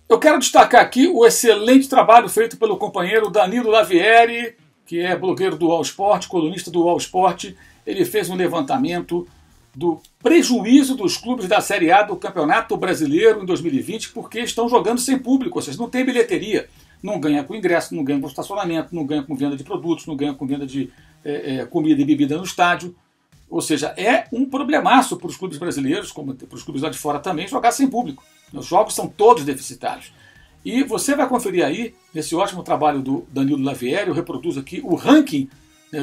Eu quero destacar aqui o excelente trabalho feito pelo companheiro Danilo Lavieri, que é blogueiro do All Sport, colunista do All Sport. Ele fez um levantamento do prejuízo dos clubes da Série A do Campeonato Brasileiro em 2020 porque estão jogando sem público, ou seja, não tem bilheteria, não ganha com ingresso, não ganha com estacionamento, não ganha com venda de produtos, não ganha com venda de comida e bebida no estádio. Ou seja, é um problemaço para os clubes brasileiros, como para os clubes lá de fora também, jogar sem público. Os jogos são todos deficitários. E você vai conferir aí, nesse ótimo trabalho do Danilo Lavieri, eu reproduzo aqui o ranking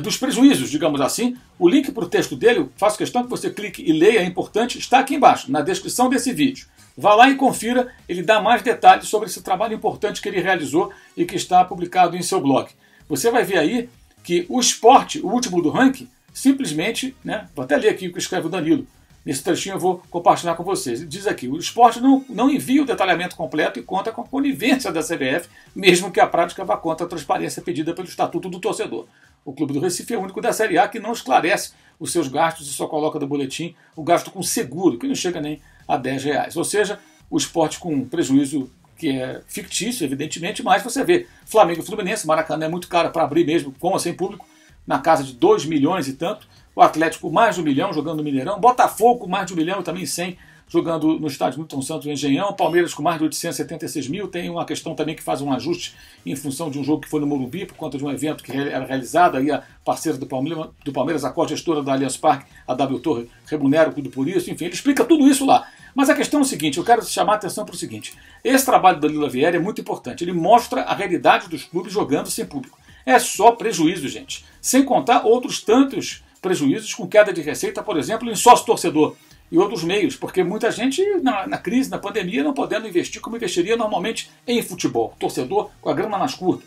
dos prejuízos, digamos assim. O link para o texto dele, faço questão que você clique e leia, é importante, está aqui embaixo, na descrição desse vídeo. Vá lá e confira, ele dá mais detalhes sobre esse trabalho importante que ele realizou e que está publicado em seu blog. Você vai ver aí que o Sport, o último do ranking, simplesmente, vou até ler aqui o que escreve o Danilo, nesse trechinho eu vou compartilhar com vocês. Ele diz aqui, o Sport não envia o detalhamento completo e conta com a conivência da CBF, mesmo que a prática vá contra a transparência pedida pelo Estatuto do Torcedor. O Clube do Recife é o único da Série A que não esclarece os seus gastos e só coloca no boletim o gasto com seguro, que não chega nem a R$10. Ou seja, o Sport com um prejuízo que é fictício, evidentemente, mas você vê Flamengo e Fluminense, Maracanã é muito caro para abrir mesmo, com ou sem público, na casa de 2 milhões e tanto, o Atlético mais de 1 milhão jogando no Mineirão, Botafogo mais de 1 milhão e também 100 jogando no estádio Newton Santos, no Engenhão, Palmeiras com mais de 876 mil, tem uma questão também que faz um ajuste em função de um jogo que foi no Morumbi, por conta de um evento que era realizado, aí a parceira do Palmeiras, a co-gestora da Allianz Parque, a W Torre, remunera tudo por isso, enfim, ele explica tudo isso lá. Mas a questão é o seguinte, eu quero chamar a atenção para o seguinte, esse trabalho do Danilo Lavieri é muito importante, ele mostra a realidade dos clubes jogando sem público. É só prejuízo, gente, sem contar outros tantos prejuízos com queda de receita, por exemplo, em sócio-torcedor e outros meios, porque muita gente na crise, na pandemia, não podendo investir como investiria normalmente em futebol. Torcedor com a grama nas curtas.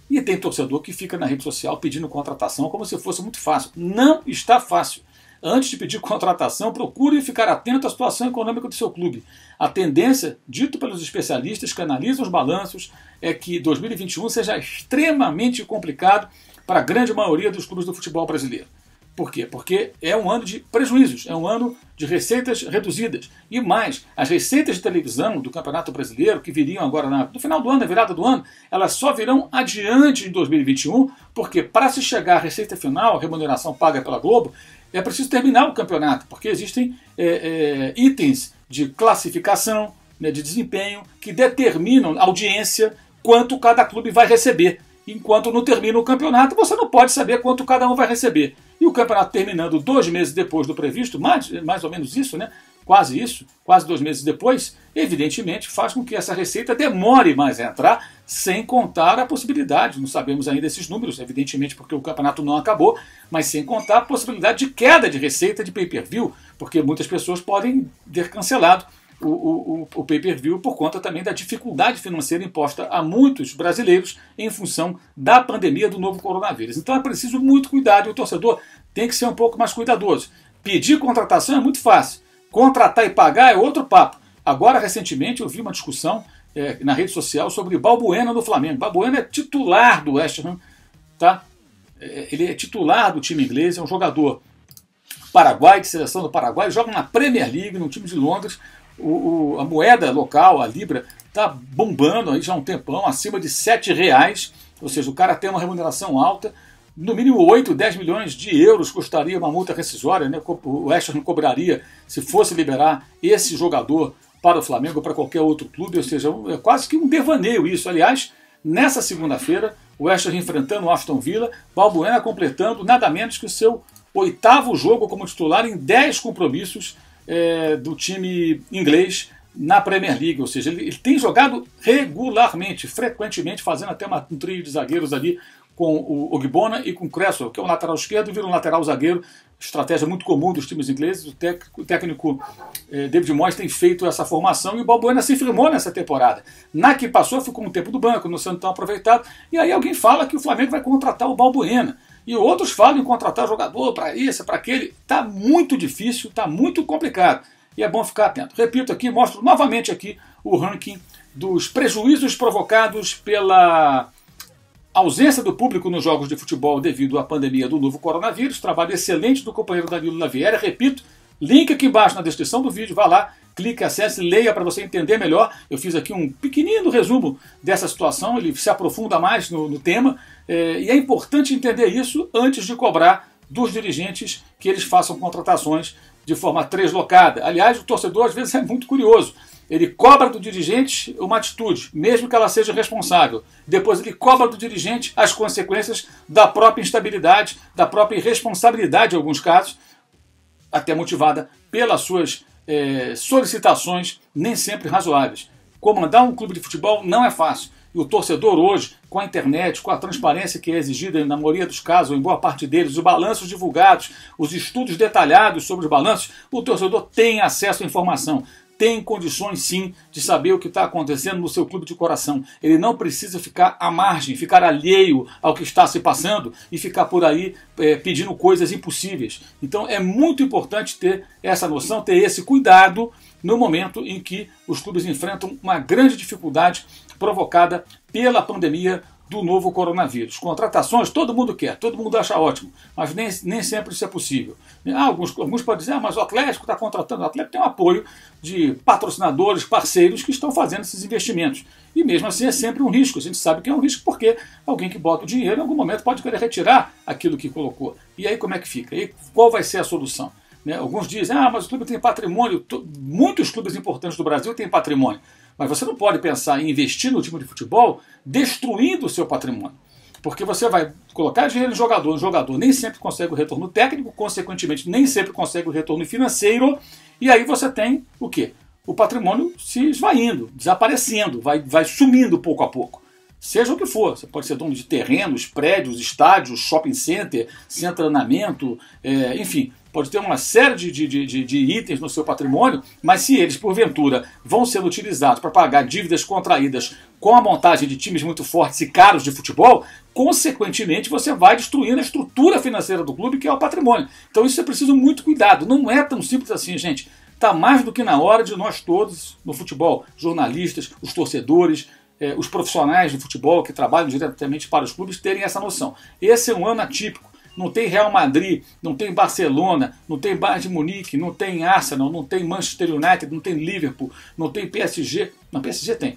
E tem torcedor que fica na rede social pedindo contratação como se fosse muito fácil. Não está fácil. Antes de pedir contratação, procure ficar atento à situação econômica do seu clube. A tendência, dito pelos especialistas que analisam os balanços, é que 2021 seja extremamente complicado para a grande maioria dos clubes do futebol brasileiro. Por quê? Porque é um ano de prejuízos, é um ano de receitas reduzidas. E mais, as receitas de televisão do Campeonato Brasileiro, que viriam agora no final do ano, na virada do ano, elas só virão adiante em 2021, porque para se chegar à receita final, a remuneração paga pela Globo, é preciso terminar o campeonato, porque existem itens de classificação, de desempenho, que determinam a audiência, quanto cada clube vai receber. Enquanto não termina o campeonato, você não pode saber quanto cada um vai receber. E o campeonato terminando 2 meses depois do previsto, mais ou menos isso, quase 2 meses depois, evidentemente faz com que essa receita demore mais a entrar, sem contar a possibilidade, não sabemos ainda esses números, evidentemente porque o campeonato não acabou, mas sem contar a possibilidade de queda de receita de pay-per-view, porque muitas pessoas podem ter cancelado o pay-per-view por conta também da dificuldade financeira imposta a muitos brasileiros em função da pandemia do novo coronavírus. Então é preciso muito cuidado e o torcedor tem que ser um pouco mais cuidadoso. Pedir contratação é muito fácil, contratar e pagar é outro papo. Agora, recentemente, eu vi uma discussão na rede social sobre Balbuena no Flamengo. Balbuena é titular do West Ham, tá? Ele é titular do time inglês, é um jogador paraguai, de seleção do Paraguai, joga na Premier League, no time de Londres. A moeda local, a Libra, está bombando aí já há um tempão, acima de R$7, ou seja, o cara tem uma remuneração alta, no mínimo 8, 10 milhões de euros custaria uma multa rescisória, o West Ham cobraria se fosse liberar esse jogador para o Flamengo ou para qualquer outro clube, ou seja, é quase que um devaneio isso. Aliás, nessa segunda-feira, o West Ham enfrentando o Aston Villa, Balbuena completando nada menos que o seu 8º jogo como titular em 10 compromissos do time inglês na Premier League, ou seja, ele tem jogado regularmente, frequentemente, fazendo até um trio de zagueiros ali com o Ogbonna e com o Cresswell, que é um lateral esquerdo, vira um lateral zagueiro, estratégia muito comum dos times ingleses. O técnico David Moyes tem feito essa formação e o Balbuena se firmou nessa temporada. Na que passou, ficou um tempo do banco, não sendo tão aproveitado, e aí alguém fala que o Flamengo vai contratar o Balbuena. E outros falam em contratar jogador para isso, para aquele. Está muito difícil, está muito complicado. E é bom ficar atento. Repito aqui, mostro novamente aqui o ranking dos prejuízos provocados pela ausência do público nos jogos de futebol devido à pandemia do novo coronavírus. Trabalho excelente do companheiro Danilo Lavieri. Repito, Link aqui embaixo na descrição do vídeo, vá lá, clique, acesse, leia para você entender melhor. Eu fiz aqui um pequenino resumo dessa situação, ele se aprofunda mais no tema, e é importante entender isso antes de cobrar dos dirigentes que eles façam contratações de forma translocada. Aliás, o torcedor às vezes é muito curioso. Ele cobra do dirigente uma atitude, mesmo que ela seja responsável. Depois ele cobra do dirigente as consequências da própria instabilidade, da própria irresponsabilidade em alguns casos, até motivada pelas suas solicitações nem sempre razoáveis. Comandar um clube de futebol não é fácil. E o torcedor hoje, com a internet, com a transparência que é exigida na maioria dos casos, ou em boa parte deles, os balanços divulgados, os estudos detalhados sobre os balanços, o torcedor tem acesso à informação. Tem condições sim de saber o que está acontecendo no seu clube de coração. Ele não precisa ficar à margem, ficar alheio ao que está se passando e ficar por aí pedindo coisas impossíveis. Então é muito importante ter essa noção, ter esse cuidado no momento em que os clubes enfrentam uma grande dificuldade provocada pela pandemia do novo coronavírus. Contratações todo mundo quer, todo mundo acha ótimo, mas nem sempre isso é possível. Alguns podem dizer, mas o Atlético está contratando, o Atlético tem um apoio de patrocinadores, parceiros que estão fazendo esses investimentos. E mesmo assim é sempre um risco, a gente sabe que é um risco porque alguém que bota o dinheiro em algum momento pode querer retirar aquilo que colocou. E aí como é que fica? E qual vai ser a solução? Alguns dizem, mas o clube tem patrimônio, muitos clubes importantes do Brasil têm patrimônio. Mas você não pode pensar em investir no time de futebol destruindo o seu patrimônio. Porque você vai colocar dinheiro em jogador, o jogador nem sempre consegue o retorno técnico, consequentemente nem sempre consegue o retorno financeiro, e aí você tem o quê? O patrimônio se esvaindo, desaparecendo, vai sumindo pouco a pouco. Seja o que for, você pode ser dono de terrenos, prédios, estádios, shopping center, sem treinamento, enfim, pode ter uma série de itens no seu patrimônio, mas se eles, porventura, vão sendo utilizados para pagar dívidas contraídas com a montagem de times muito fortes e caros de futebol, consequentemente você vai destruindo a estrutura financeira do clube, que é o patrimônio. Então isso é preciso muito cuidado, não é tão simples assim, gente. Está mais do que na hora de nós todos no futebol, jornalistas, os torcedores, os profissionais de futebol que trabalham diretamente para os clubes, terem essa noção. Esse é um ano atípico. Não tem Real Madrid, não tem Barcelona, não tem Bayern de Munique, não tem Arsenal, não tem Manchester United, não tem Liverpool, não tem PSG. Não, PSG tem.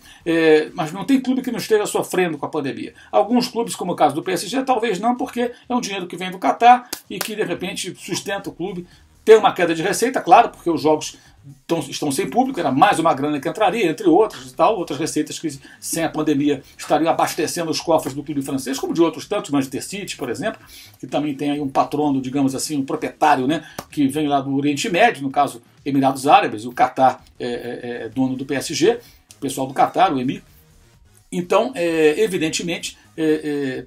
Mas não tem clube que não esteja sofrendo com a pandemia. Alguns clubes, como o caso do PSG, talvez não, porque é um dinheiro que vem do Catar e que, de repente, sustenta o clube. Tem uma queda de receita, claro, porque os jogos estão sem público, era mais uma grana que entraria, entre outras e tal, outras receitas que sem a pandemia estariam abastecendo os cofres do clube francês, como de outros tantos, Manchester City, por exemplo, que também tem aí um patrono, digamos assim, um proprietário, né, que vem lá do Oriente Médio, no caso Emirados Árabes, o Catar é dono do PSG, o pessoal do Catar, o EMI. Então, evidentemente,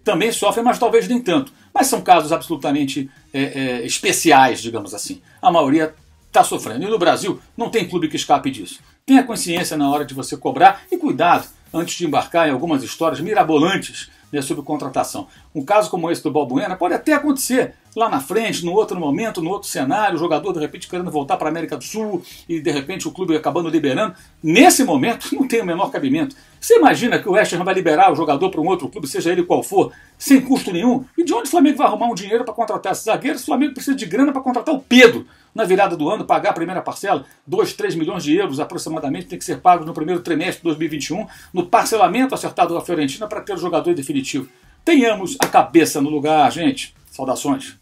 também sofrem, mas talvez nem tanto. Mas são casos absolutamente especiais, digamos assim. A maioria está sofrendo. E no Brasil não tem clube que escape disso. Tenha consciência na hora de você cobrar e cuidado antes de embarcar em algumas histórias mirabolantes, né, sobre contratação. Um caso como esse do Balbuena pode até acontecer lá na frente, no outro momento, no outro cenário, o jogador de repente querendo voltar para a América do Sul e de repente o clube acabando liberando. Nesse momento não tem o menor cabimento. Você imagina que o West Ham vai liberar o jogador para um outro clube, seja ele qual for, sem custo nenhum? E de onde o Flamengo vai arrumar um dinheiro para contratar esses zagueiros? O Flamengo precisa de grana para contratar o Pedro na virada do ano, pagar a primeira parcela, 2, 3 milhões de euros aproximadamente, tem que ser pagos no primeiro trimestre de 2021, no parcelamento acertado da Fiorentina para ter o jogador definitivo. Tenhamos a cabeça no lugar, gente. Saudações.